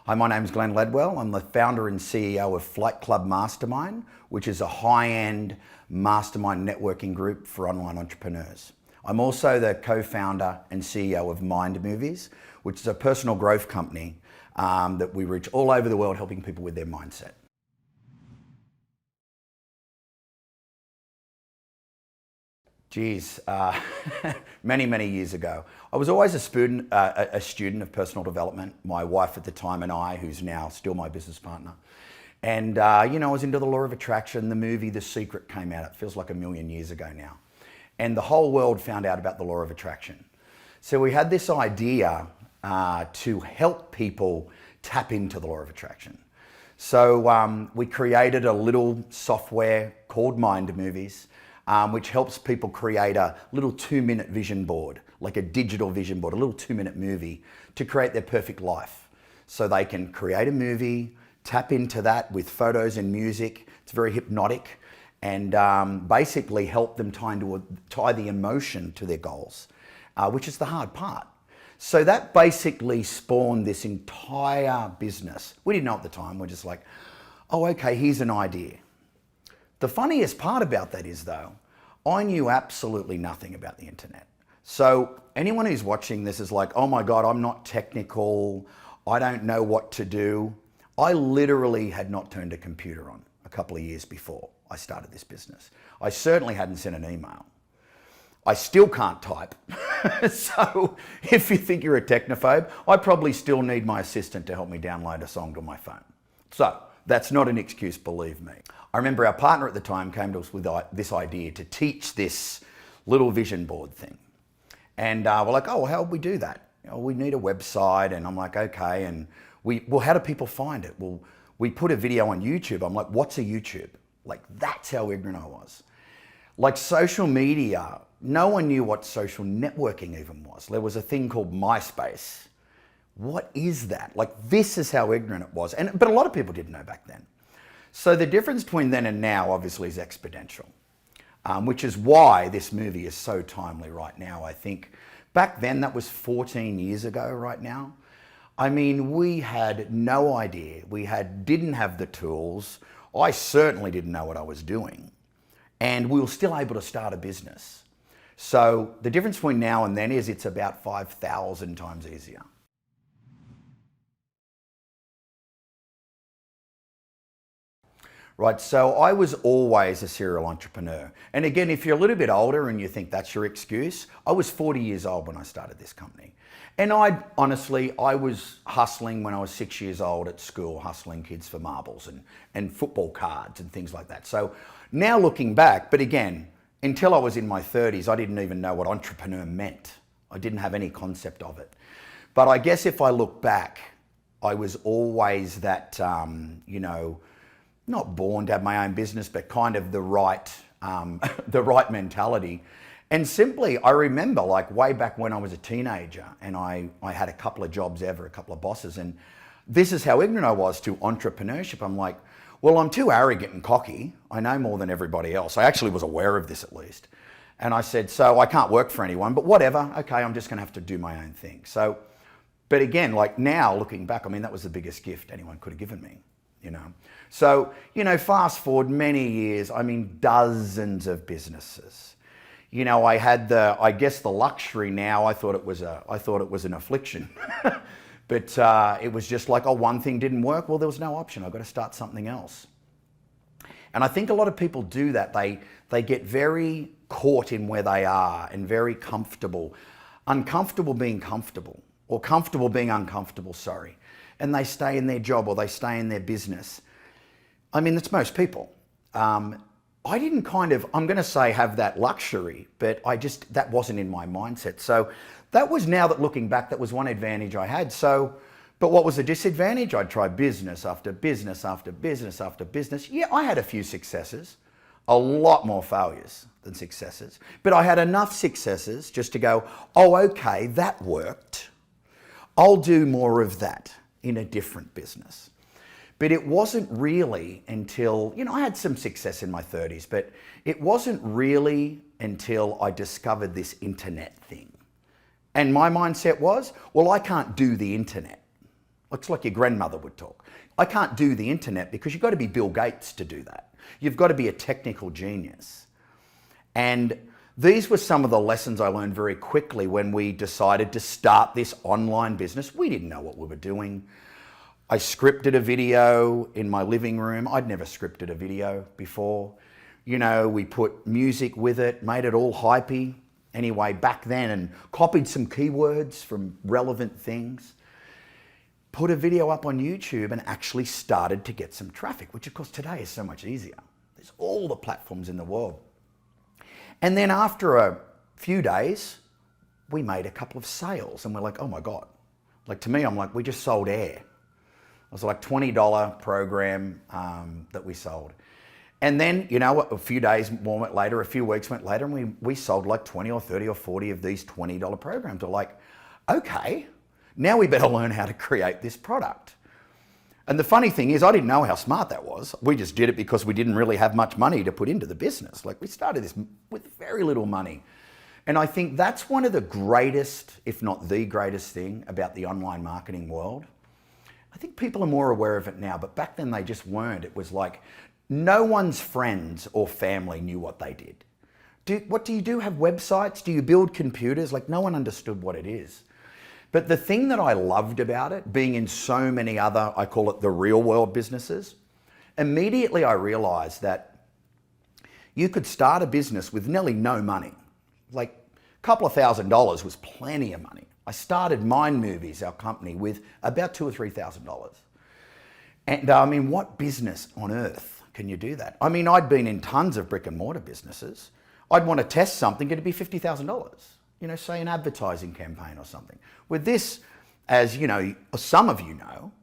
Hi, my name's Glen Ledwell. I'm the founder and CEO of Flight Club Mastermind, which is a high-end mastermind networking group for online entrepreneurs. I'm also the co-founder and CEO of Mind Movies, which is a personal growth company that we reach all over the world helping people with their mindset. Geez, many years ago. I was always a student of personal development. My wife at the time and I, who's now still my business partner. And I was into the law of attraction. The movie The Secret came out. It feels like a million years ago now. And the whole world found out about the law of attraction. So we had this idea to help people tap into the law of attraction. So we created a little software called Mind Movies, which helps people create a little 2-minute vision board, like a digital vision board, a little 2-minute movie to create their perfect life. So they can create a movie, tap into that with photos and music. It's very hypnotic and basically help them tie the emotion to their goals, which is the hard part. So that basically spawned this entire business. We didn't know at the time, we're just like, oh, okay, here's an idea. The funniest part about that is though, I knew absolutely nothing about the internet. So anyone who's watching this is like, oh my God, I'm not technical. I don't know what to do. I literally had not turned a computer on a couple of years before I started this business. I certainly hadn't sent an email. I still can't type. So if you think you're a technophobe, I probably still need my assistant to help me download a song to my phone. So that's not an excuse, believe me. I remember our partner at the time came to us with this idea to teach this little vision board thing. And we're like, oh, well, how would we do that? We need a website. And I'm like, okay. And well, how do people find it? Well, we put a video on YouTube. I'm like, what's a YouTube? Like, that's how ignorant I was. Like social media, no one knew what social networking even was. There was a thing called MySpace. What is that? Like, this is how ignorant it was. But a lot of people didn't know back then. So the difference between then and now obviously is exponential, which is why this movie is so timely right now. I think back then, that was 14 years ago right now. I mean, we had no idea. We didn't have the tools. I certainly didn't know what I was doing. And we were still able to start a business. So the difference between now and then is it's about 5,000 times easier. Right, so I was always a serial entrepreneur. And again, if you're a little bit older and you think that's your excuse, I was 40 years old when I started this company. And I was hustling when I was 6 years old at school, hustling kids for marbles and football cards and things like that. So now looking back, but again, until I was in my 30s, I didn't even know what entrepreneur meant. I didn't have any concept of it. But I guess if I look back, I was always that, not born to have my own business, but kind of the right mentality. And simply, I remember like way back when I was a teenager and I had a couple of jobs ever, a couple of bosses, and this is how ignorant I was to entrepreneurship. I'm like, well, I'm too arrogant and cocky. I know more than everybody else. I actually was aware of this at least. And I said, so I can't work for anyone, but whatever. Okay, I'm just gonna have to do my own thing. So, but again, like now looking back, I mean, that was the biggest gift anyone could have given me. So, fast forward many years, I mean, dozens of businesses. I had I guess the luxury now, I thought it was an affliction. But it was just like, oh, one thing didn't work. Well, there was no option. I've got to start something else. And I think a lot of people do that. They get very caught in where they are and very comfortable, uncomfortable being comfortable, or comfortable being uncomfortable, sorry. And they stay in their job or they stay in their business. I mean, that's most people. I didn't I'm going to say have that luxury, but that wasn't in my mindset. So that was, now that looking back, that was one advantage I had. So, but what was the disadvantage? I'd try business after business after business after business. Yeah, I had a few successes, a lot more failures than successes, but I had enough successes just to go, oh, okay, that worked. I'll do more of that in a different business. But it wasn't really until, I had some success in my 30s, but it wasn't really until I discovered this internet thing. And my mindset was, well, I can't do the internet. It's like your grandmother would talk. I can't do the internet because you've got to be Bill Gates to do that. You've got to be a technical genius. And these were some of the lessons I learned very quickly when we decided to start this online business. We didn't know what we were doing. I scripted a video in my living room. I'd never scripted a video before. You know, we put music with it, made it all hypey anyway back then, and copied some keywords from relevant things. Put a video up on YouTube and actually started to get some traffic, which of course today is so much easier. There's all the platforms in the world. And then after a few days, we made a couple of sales and we're like, oh my God. Like to me, I'm like, we just sold air. It was like $20 program that we sold. And then, you know, a few days more went later, a few weeks went later, and we sold like 20 or 30 or 40 of these $20 programs. We're like, okay, now we better learn how to create this product. And the funny thing is, I didn't know how smart that was. We just did it because we didn't really have much money to put into the business. Like we started this with very little money. And I think that's one of the greatest, if not the greatest thing about the online marketing world. I think people are more aware of it now, but back then they just weren't. It was like no one's friends or family knew what they did. What do you do? Have websites? Do you build computers? Like no one understood what it is. But the thing that I loved about it, being in so many other, I call it the real world businesses, immediately I realized that you could start a business with nearly no money. Like a couple of $1,000s was plenty of money. I started Mind Movies, our company, with about $2,000 or $3,000. And I mean, what business on earth can you do that? I mean, I'd been in tons of brick and mortar businesses. I'd want to test something, it'd be $50,000. You know, say an advertising campaign or something. With this, as you know, some of you know,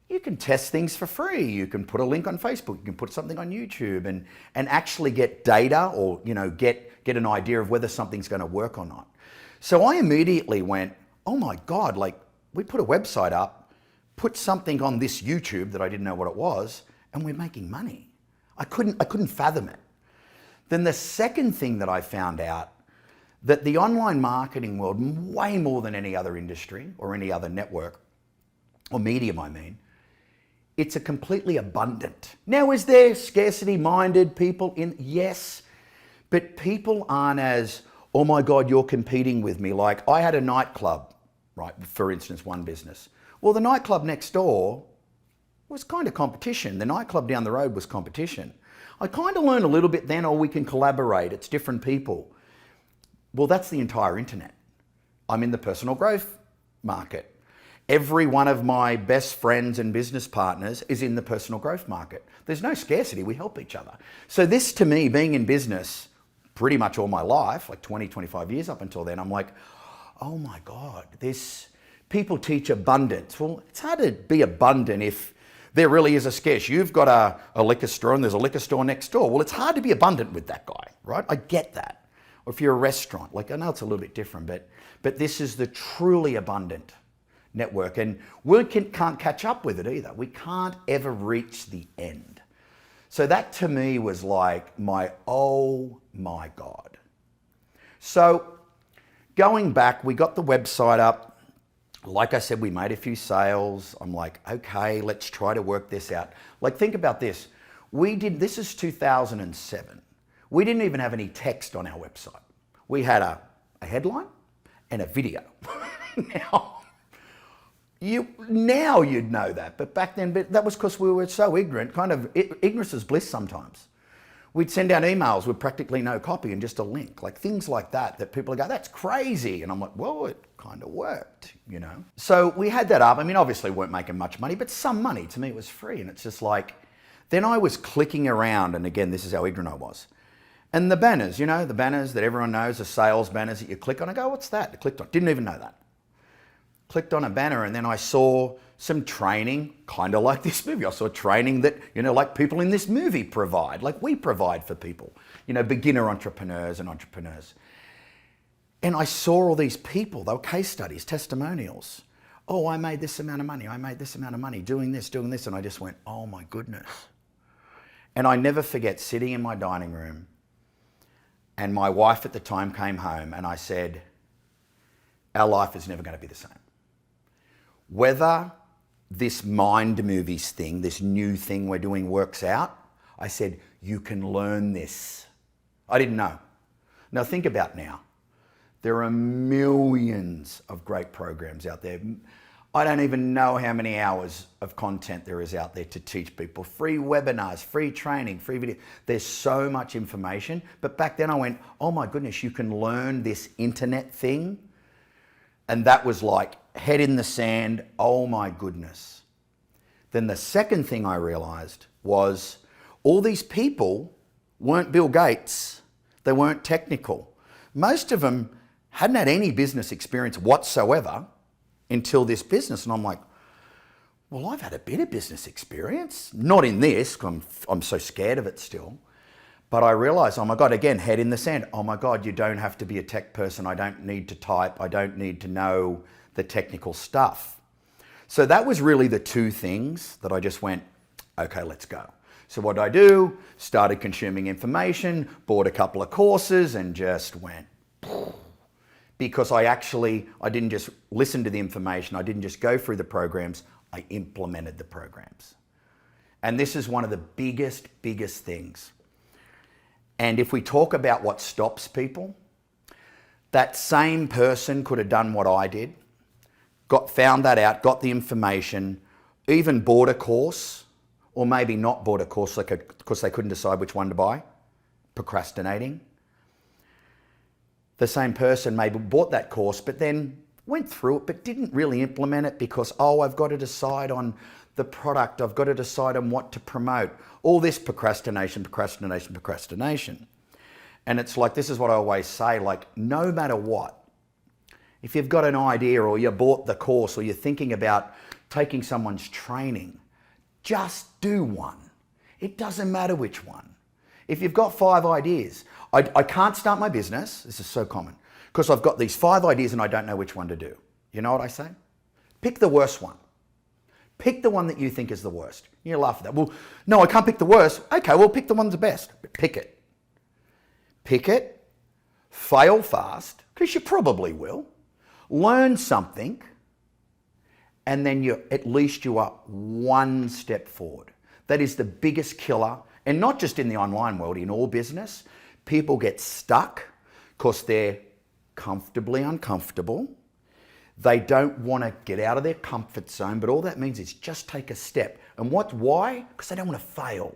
you can test things for free. You can put a link on Facebook, you can put something on YouTube and actually get data or, you know, get an idea of whether something's going to work or not. So I immediately went, oh my God, like we put a website up, put something on this YouTube that I didn't know what it was, and we're making money. I couldn't fathom it. Then the second thing that I found out, that the online marketing world, way more than any other industry or any other network, or medium I mean, it's a completely abundant. Now, is there scarcity-minded people in? Yes, but people aren't as, oh my God, you're competing with me. Like I had a nightclub, right, for instance, one business. Well, the nightclub next door was kind of competition. The nightclub down the road was competition. I kind of learned a little bit then, oh, we can collaborate, it's different people. Well, that's the entire internet. I'm in the personal growth market. Every one of my best friends and business partners is in the personal growth market. There's no scarcity, we help each other. So this to me, being in business pretty much all my life, like 20, 25 years up until then, I'm like, oh my God, people teach abundance. Well, it's hard to be abundant if there really is a scarce. You've got a liquor store and there's a liquor store next door. Well, it's hard to be abundant with that guy, right? I get that. Or if you're a restaurant, like I know it's a little bit different, but this is the truly abundant network, and we can't catch up with it either. We can't ever reach the end. So that to me was like oh my God. So going back, we got the website up. Like I said, we made a few sales. I'm like, okay, let's try to work this out. Like think about this. This is 2007. We didn't even have any text on our website. We had a headline and a video. Now you'd know that, but back then, that was because we were so ignorant. Kind of ignorance is bliss sometimes. We'd send out emails with practically no copy and just a link, like things like that people go, that's crazy. And I'm like, well, it kind of worked, you know? So we had that up. I mean, obviously we weren't making much money, but some money. To me, it was free. And it's just like, then I was clicking around, and again, this is how ignorant I was. And the banners, you know, the banners that everyone knows, the sales banners that you click on. I go, what's that? I clicked on, didn't even know that. Clicked on a banner, and then I saw some training, kind of like this movie. I saw training that, you know, like people in this movie provide, like we provide for people, you know, beginner entrepreneurs and entrepreneurs. And I saw all these people, they were case studies, testimonials. Oh, I made this amount of money. I made this amount of money doing this. And I just went, oh my goodness. And I never forget sitting in my dining room, and my wife at the time came home, and I said, our life is never going to be the same. Whether this mind movies thing, this new thing we're doing works out, I said, you can learn this. I didn't know. Now think about now. There are millions of great programs out there. I don't even know how many hours of content there is out there to teach people. Free webinars, free training, free video. There's so much information. But back then I went, oh my goodness, you can learn this internet thing. And that was like head in the sand, oh my goodness. Then the second thing I realized was all these people weren't Bill Gates. They weren't technical. Most of them hadn't had any business experience whatsoever until this business. And I'm like, well, I've had a bit of business experience. Not in this, 'cause I'm so scared of it still. But I realized, oh my God, again, head in the sand. Oh my God, you don't have to be a tech person. I don't need to type. I don't need to know the technical stuff. So that was really the two things that I just went, okay, let's go. So what did I do? Started consuming information, bought a couple of courses and just went, because I didn't just listen to the information. I didn't just go through the programs. I implemented the programs. And this is one of the biggest things. And if we talk about what stops people, that same person could have done what I did, found that out, got the information, even bought a course, or maybe not bought a course because they couldn't decide which one to buy, procrastinating. The same person maybe bought that course, but then went through it, but didn't really implement it because, oh, I've got to decide on the product. I've got to decide on what to promote. All this procrastination. And it's like, this is what I always say, like, no matter what, if you've got an idea or you bought the course or you're thinking about taking someone's training, just do one. It doesn't matter which one. If you've got 5 ideas, I can't start my business, this is so common, because I've got these 5 ideas and I don't know which one to do. You know what I say? Pick the worst one. Pick the one that you think is the worst. You laugh at that. Well, no, I can't pick the worst. Okay, well, pick the one that's the best. But pick it. Pick it. Fail fast, because you probably will. Learn something. And then at least you are one step forward. That is the biggest killer. And not just in the online world, in all business. People get stuck because they're comfortably uncomfortable. They don't want to get out of their comfort zone, but all that means is just take a step. And why? Because they don't want to fail.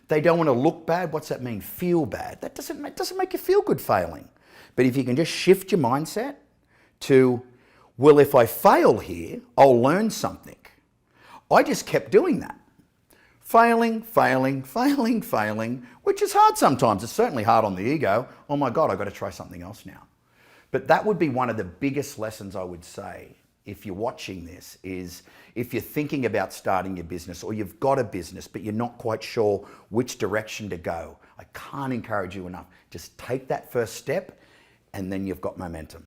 They don't want to look bad. What's that mean? Feel bad. That doesn't make you feel good failing. But if you can just shift your mindset to, well, if I fail here, I'll learn something. I just kept doing that. Failing, which is hard sometimes. It's certainly hard on the ego. Oh my God, I've got to try something else now. But that would be one of the biggest lessons I would say, if you're watching this, is if you're thinking about starting your business or you've got a business, but you're not quite sure which direction to go, I can't encourage you enough. Just take that first step and then you've got momentum.